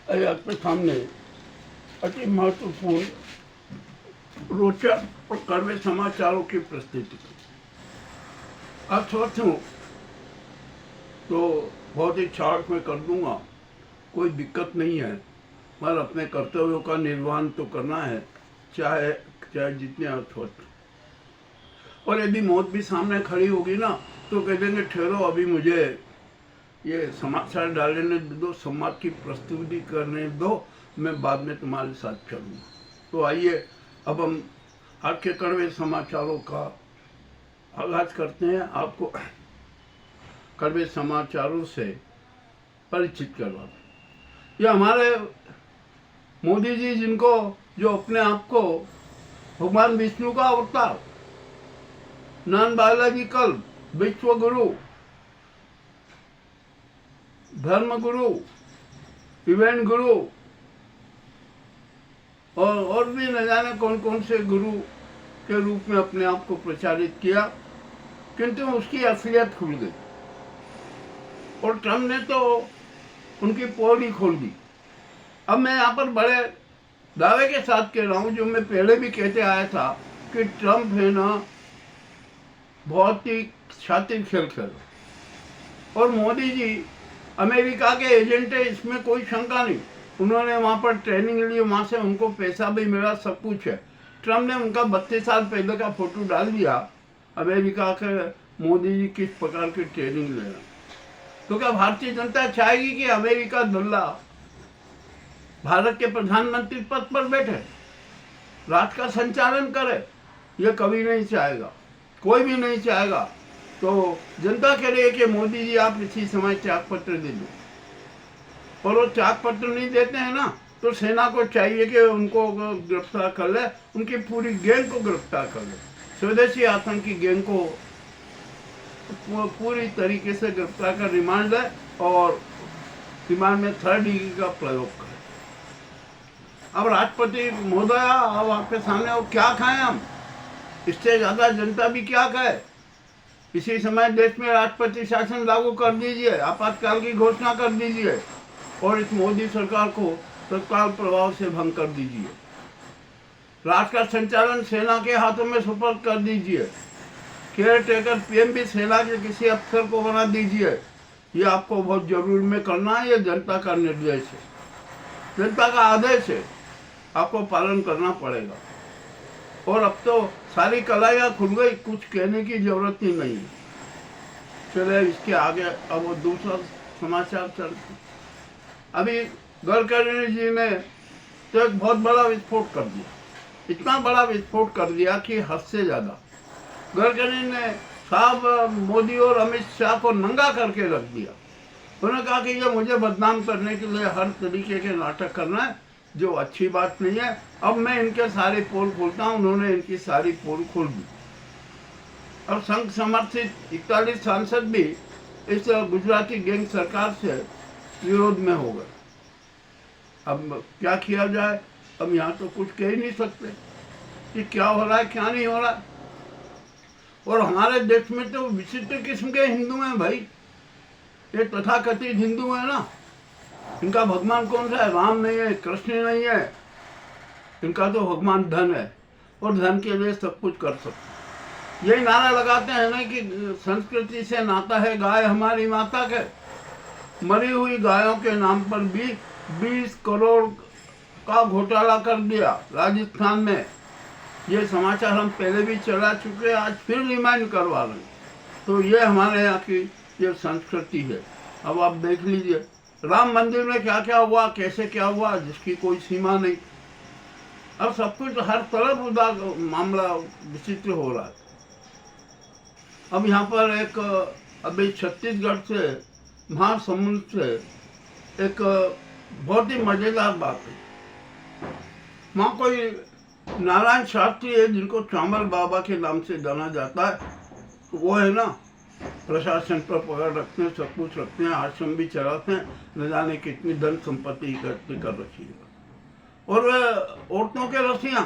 आपके सामने अति महत्वपूर्ण, रोचक और कड़वे समाचारों की प्रस्तुति। आज सोच हूँ तो बहुत ही छाट में कर दूंगा, कोई दिक्कत नहीं है, मगर अपने कर्तव्यों का निर्वहन तो करना है, चाहे चाहे जितने अर्थ हो। और यदि मौत भी सामने खड़ी होगी ना तो कह देंगे ठहरो, अभी मुझे ये समाचार डालने दो, संवाद की प्रस्तुति करने दो, मैं बाद में तुम्हारे साथ चलूँगा। तो आइए अब हम आज के कड़वे समाचारों का आगाज करते हैं। आपको कड़वे समाचारों से परिचित करवाते। ये हमारे मोदी जी, जिनको जो अपने आप को भगवान विष्णु का अवतार, नॉन बायोलॉजिकल विश्व गुरु, धर्म गुरु, इवेंट गुरु और भी न जाने कौन कौन से गुरु के रूप में अपने आप को प्रचारित किया, किंतु उसकी असलियत खुल गई और ट्रम्प ने तो उनकी पोल ही खोल दी। अब मैं यहाँ पर बड़े दावे के साथ कह रहा हूँ, जो मैं पहले भी कहते आया था कि ट्रम्प है ना बहुत ही शातिर खेल खेल, और मोदी जी अमेरिका के एजेंट है, इसमें कोई शंका नहीं। उन्होंने वहाँ पर ट्रेनिंग ली, वहाँ से उनको पैसा भी मिला, सब कुछ है। ट्रम्प ने उनका 32 साल पहले का फोटो डाल दिया, अमेरिका के मोदी जी किस प्रकार की ट्रेनिंग ले रहे। तो क्या भारतीय जनता चाहेगी कि अमेरिका दुल्ला भारत के प्रधानमंत्री पद पर बैठे, राष्ट्र का संचालन करे? ये कभी नहीं चाहेगा, कोई भी नहीं चाहेगा। तो जनता कह रही है कि मोदी जी आप इसी समय त्याग पत्र दे दो, और वो त्याग पत्र नहीं देते हैं ना, तो सेना को चाहिए कि उनको गिरफ्तार कर ले, उनकी पूरी गैंग को गिरफ्तार कर ले, स्वदेशी आतंकी गैंग को पूरी तरीके से गिरफ्तार कर रिमांड ले और रिमांड में 3rd डिग्री का प्रयोग करे। अब राष्ट्रपति महोदया, अब आपके सामने और क्या खाएं हम, इससे ज्यादा जनता भी क्या कहे। इसी समय देश में राष्ट्रपति शासन लागू कर दीजिए, आपातकाल की घोषणा कर दीजिए और इस मोदी सरकार को तत्काल प्रभाव से भंग कर दीजिए। राष्ट्र का संचालन सेना के हाथों में सुपर्द कर दीजिए। केयर टेकर पीएम भी सेना के किसी अफसर को बना दीजिए। ये आपको बहुत जरूरी में करना है, ये जनता का निर्देश है, जनता का आदेश है, आपको पालन करना पड़ेगा। और अब तो सारी कलाइयाँ खुल गई, कुछ कहने की जरूरत ही नहीं है। चले इसके आगे अब वो दूसरा समाचार चलते। अभी गडकरी जी ने तो एक बहुत बड़ा विस्फोट कर दिया, इतना बड़ा विस्फोट कर दिया कि हद से ज्यादा। गडकरी ने साहब मोदी और अमित शाह को नंगा करके रख दिया। उन्होंने कहा कि ये मुझे बदनाम करने के लिए हर तरीके के नाटक करना है, जो अच्छी बात नहीं है। अब मैं इनके सारे पोल खोलता हूँ। उन्होंने इनकी सारी पोल खोल दी। अब संघ समर्थित 41 सांसद भी इस गुजराती गैंग सरकार से विरोध में हो गए। अब क्या किया जाए, अब यहाँ तो कुछ कह ही नहीं सकते कि क्या हो रहा है क्या नहीं हो रहा। और हमारे देश में तो विचित्र किस्म के हिंदू हैं भाई, ये तथाकथित हिंदू है ना, इनका भगवान कौन सा है? राम नहीं है, कृष्ण नहीं है, इनका तो भगवान धन है और धन के लिए सब कुछ कर सकते। यही नारा लगाते हैं ना कि संस्कृति से नाता है गाय हमारी माता के। मरी हुई गायों के नाम पर भी 20 करोड़ का घोटाला कर दिया राजस्थान में। ये समाचार हम पहले भी चला चुके हैं, आज फिर रिमाइंड करवा रहे हैं। तो ये हमारे यहाँ की ये संस्कृति है। अब आप देख लीजिए राम मंदिर में क्या क्या हुआ, कैसे क्या हुआ, जिसकी कोई सीमा नहीं। अब सब कुछ हर तरफ मामला विचित्र हो रहा है। अब यहाँ पर एक अभी छत्तीसगढ़ से, महासमुंद से एक बहुत ही मजेदार बात है। वहाँ कोई नारायण शास्त्री है, जिनको चामल बाबा के नाम से जाना जाता है। वो है ना प्रशासन पर पकड़ रखते हैं, सब कुछ रखते हैं, आश्रम भी चलाते हैं, न जाने कितनी धन संपत्ति इकट्ठी कर रखी है। और वे औरतों के रसियां,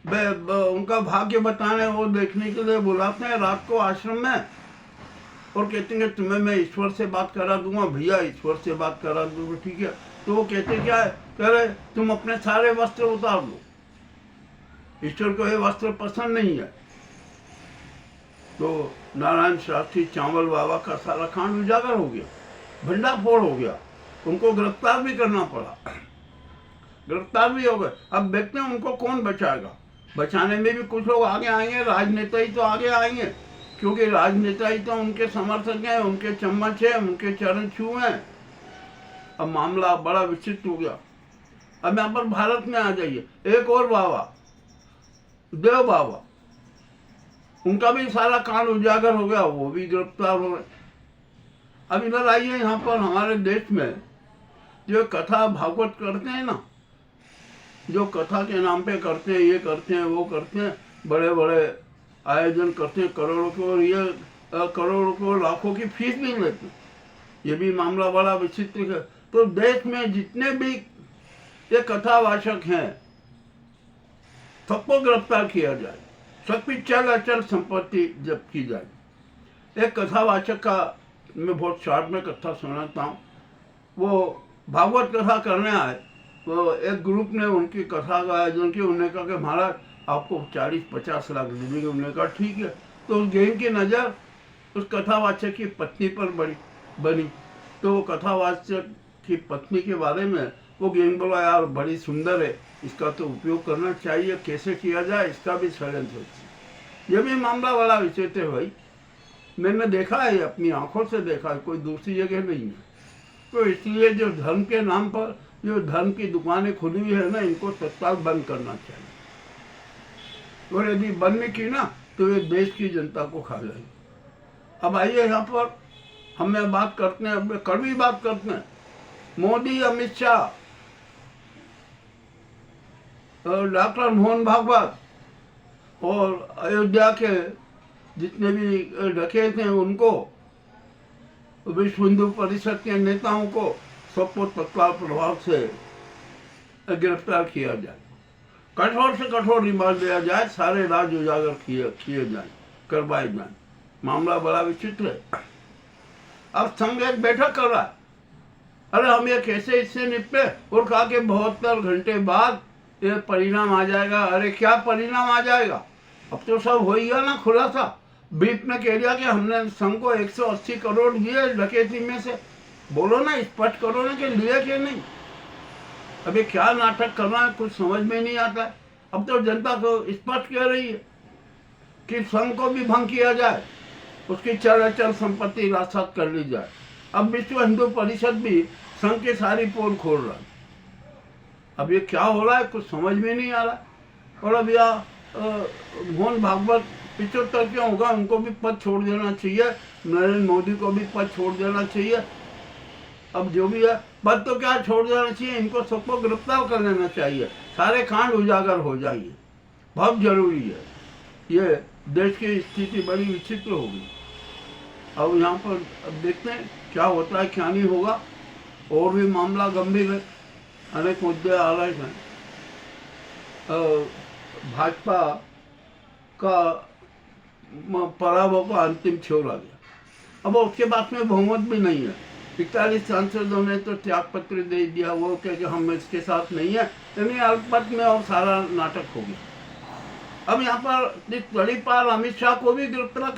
उनका भाग्य बताने वो देखने के लिए बुलाते हैं रात को आश्रम में और कहते हैं तुम्हें मैं ईश्वर से बात करा दूंगा। भैया ईश्वर से बात करा दूंगा ठीक है, तो वो कहते क्या है, कह रहे तुम अपने सारे वस्त्र उतार लो, ईश्वर को ये वस्त्र पसंद नहीं है। तो नारायण शास्त्री चावल बाबा का सारा कांड उजागर हो गया, भंडाफोड़ हो गया, उनको गिरफ्तार भी करना पड़ा, गिरफ्तार भी हो गए। अब देखते हैं उनको कौन बचाएगा। बचाने में भी कुछ लोग आगे आएंगे, राजनेता ही तो आगे आएंगे, क्योंकि राजनेता ही तो उनके समर्थक हैं, उनके चम्मच हैं, उनके चरण छू हैं। अब मामला बड़ा विचित्र हो गया। अब यहाँ पर भारत में आ जाइए, एक और बाबा, देव बाबा, उनका भी सारा कांड उजागर हो गया, वो भी गिरफ्तार हो गए। अब इधर आइए, यहाँ पर हमारे देश में जो कथा भागवत करते हैं ना, जो कथा के नाम पे करते हैं, ये करते हैं, वो करते हैं, बड़े बड़े आयोजन करते हैं, करोड़ों को, ये करोड़ों को, लाखों की फीस भी लेते हैं। ये भी मामला बड़ा विचित्र है। तो देश में जितने भी ये कथावाचक हैं, सबको गिरफ्तार किया जाए, सबकी चल अचल संपत्ति जब्त की जाए। एक कथावाचक का मैं बहुत शॉर्ट में कथा सुनाता हूँ। वो भागवत कथा करने आए, तो एक ग्रुप ने उनकी कथा का आयोजन किया। उन्होंने कहा कि महाराज आपको 40-50 लाख दे देंगे। उन्होंने कहा ठीक है। तो उस गेम की नज़र उस कथावाचक की पत्नी पर बनी। तो वो कथावाचक की पत्नी के बारे में वो गेम बोला, यार बड़ी सुंदर है, इसका तो उपयोग करना चाहिए, कैसे किया जाए, इसका भी षड्यंत्र है। ये भी मामला बड़ा विचित्र है भाई, मैंने देखा है, अपनी आंखों से देखा है, कोई दूसरी जगह नहीं है। तो इसलिए जो धर्म के नाम पर जो धर्म की दुकानें खुली हुई है ना, इनको तत्काल बंद करना चाहिए। और यदि बंद नहीं की ना, तो ये देश की जनता को खा जाएगी। अब आइए यहाँ पर हमें बात करते हैं, अब कड़वी बात करते हैं। मोदी, अमित शाह और डॉक्टर मोहन भागवत और अयोध्या के जितने भी डकैत हैं, उनको, विश्व हिंदू परिषद के नेताओं को, सबको तत्काल प्रभाव से गिरफ्तार किया जाए, कठोर से कठोर रिमांड दिया जाए, सारे राज उजागर किए जाए, करवाए जाए। मामला बड़ा विचित्र है। अब संघ एक बैठक कर रहा है, अरे हम ये कैसे इससे निपटे, और कहा कि 72 घंटे बाद ये परिणाम आ जाएगा। अरे क्या परिणाम आ जाएगा, अब तो सब हो ही गया ना खुलासा। बीप ने कह दिया कि हमने संघ को 180 करोड़ दिए डकैती में से। बोलो ना, स्पष्ट करो ना कि लिए कि नहीं। अभी क्या नाटक करना है, कुछ समझ में नहीं आता है। अब तो जनता को स्पष्ट कह रही है कि संघ को भी भंग किया जाए, उसकी चल अचल संपत्ति राजसात कर ली जाए। अब विश्व हिंदू परिषद भी संघ की सारी पोल खोल रहा है। अब ये क्या हो रहा है, कुछ समझ में नहीं आ रहा। और अब यह मोहन भागवत 75 क्यों होगा, उनको भी पद छोड़ देना चाहिए, नरेंद्र मोदी को भी पद छोड़ देना चाहिए। अब जो भी है, पद तो क्या छोड़ देना चाहिए, इनको सबको गिरफ्तार कर लेना चाहिए, सारे कांड उजागर हो जाइए, बहुत जरूरी है। ये देश की स्थिति बड़ी विचित्र होगी। अब यहाँ पर अब देखते हैं क्या होता है, क्या नहीं होगा। और भी मामला गंभीर है, अनेक मुद्दे आ रहे हैं। भाजपा का पराभव का अंतिम छोर आ गया। अब उसके बाद में बहुमत भी नहीं है। 41 सांसदों ने तो त्याग पत्र दे दिया, वो कह के हम इसके साथ नहीं है, यानी अल्पमत में और सारा नाटक हो गया। अब यहाँ पर इस बड़ी पार अमित शाह को भी गिरफ्तार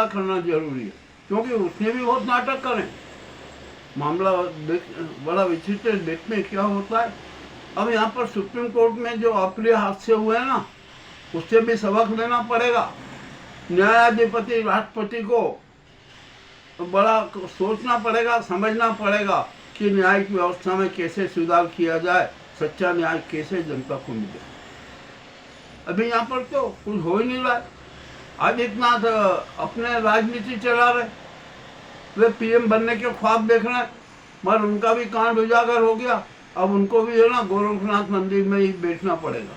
करना जरूरी है, क्योंकि उसने भी बहुत नाटक करे। मामला बड़ा विचित्र, देखते हैं क्या होता है। अब यहाँ पर सुप्रीम कोर्ट में जो अप्रिय हादसे हुए हैं ना, उससे भी सबक लेना पड़ेगा। न्यायाधिपति राष्ट्रपति को बड़ा सोचना पड़ेगा, समझना पड़ेगा कि न्यायिक व्यवस्था में कैसे सुधार किया जाए, सच्चा न्याय कैसे जनता को मिले। अभी यहाँ पर तो कुछ हो ही नहीं रहा है। आदित्यनाथ अपने राजनीति चला रहे, वे पीएम बनने के ख्वाब देख रहे हैं, मगर उनका भी कांड उजागर हो गया। अब उनको भी है ना गोरखनाथ मंदिर में ही बैठना पड़ेगा।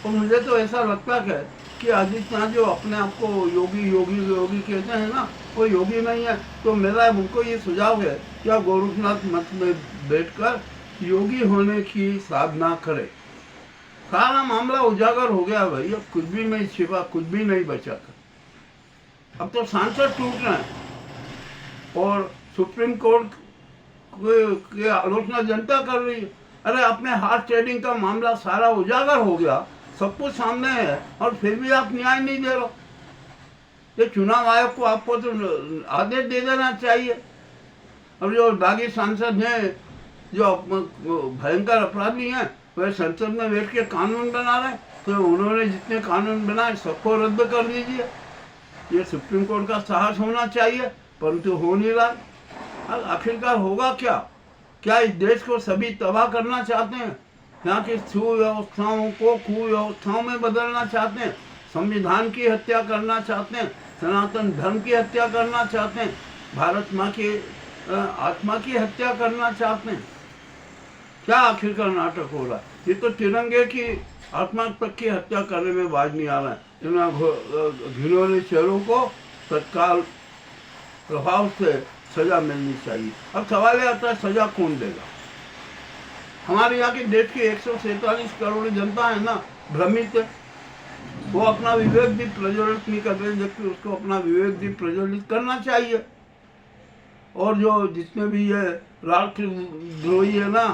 और मुझे तो ऐसा लगता है कि आदित्यनाथ जो अपने आप को योगी योगी योगी कहते हैं ना, वो योगी नहीं है। तो मेरा उनको ये सुझाव है कि आप गोरखनाथ मठ में बैठकर योगी होने की साधना करें। सारा मामला उजागर हो गया भाई, अब कुछ भी नहीं छिपा, कुछ भी नहीं बचा था। अब तो सांसद टूट रहे हैं और सुप्रीम कोर्ट की आलोचना जनता कर रही है। अरे अपने हार्ट ट्रेडिंग का मामला सारा उजागर हो गया, सब कुछ सामने है, और फिर भी आप न्याय नहीं दे रहे। ये चुनाव आयोग को आपको तो आदेश दे देना चाहिए। अब जो बागी सांसद हैं, जो भयंकर अपराधी हैं, वह संसद में बैठ के कानून बना रहे हैं, तो उन्होंने जितने कानून बनाए सबको रद्द कर दीजिए। ये सुप्रीम कोर्ट का साहस होना चाहिए, परंतु हो नहीं रहा। आखिरकार होगा क्या? क्या इस देश को सभी तबाह करना चाहते हैं? यहाँ की सुव्यवस्थाओं को कुव्यवस्थाओं में बदलना चाहते हैं? संविधान की हत्या करना चाहते हैं? सनातन धर्म की हत्या करना चाहते हैं? भारत माँ की आत्मा की हत्या करना चाहते हैं? क्या आखिरकार नाटक हो रहा है? ये तो तिरंगे की आत्मा तक की हत्या करने में बाज नहीं आ रहा है। इन घिनौने चेहरों को तत्काल प्रभाव से सजा मिलनी चाहिए। अब सवाल यह आता है, सजा कौन देगा? हमारे यहाँ के देश की 147 करोड़ जनता है ना, भ्रमित है। वो अपना विवेक भी प्रज्वलित नहीं कर रहे, जबकि उसको अपना विवेक भी प्रज्वलित करना चाहिए। और जो जितने भी ये राष्ट्र द्रोही है ना,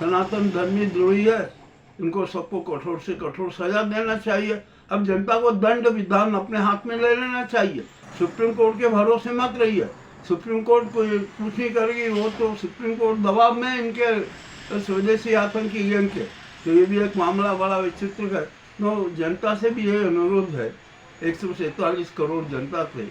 सनातन धर्मी द्रोही है, इनको सबको कठोर से कठोर सजा देना चाहिए। अब जनता को दंड विधान अपने हाथ में ले लेना चाहिए। सुप्रीम कोर्ट के भरोसे मत रहिए। सुप्रीम कोर्ट को कुछ नहीं करेगी, वो तो सुप्रीम कोर्ट दबाव में इनके स्वदेशी आतंकी गैंग के। तो ये भी एक मामला बड़ा विचित्र है। तो जनता से भी ये अनुरोध है, 147 करोड़ जनता से,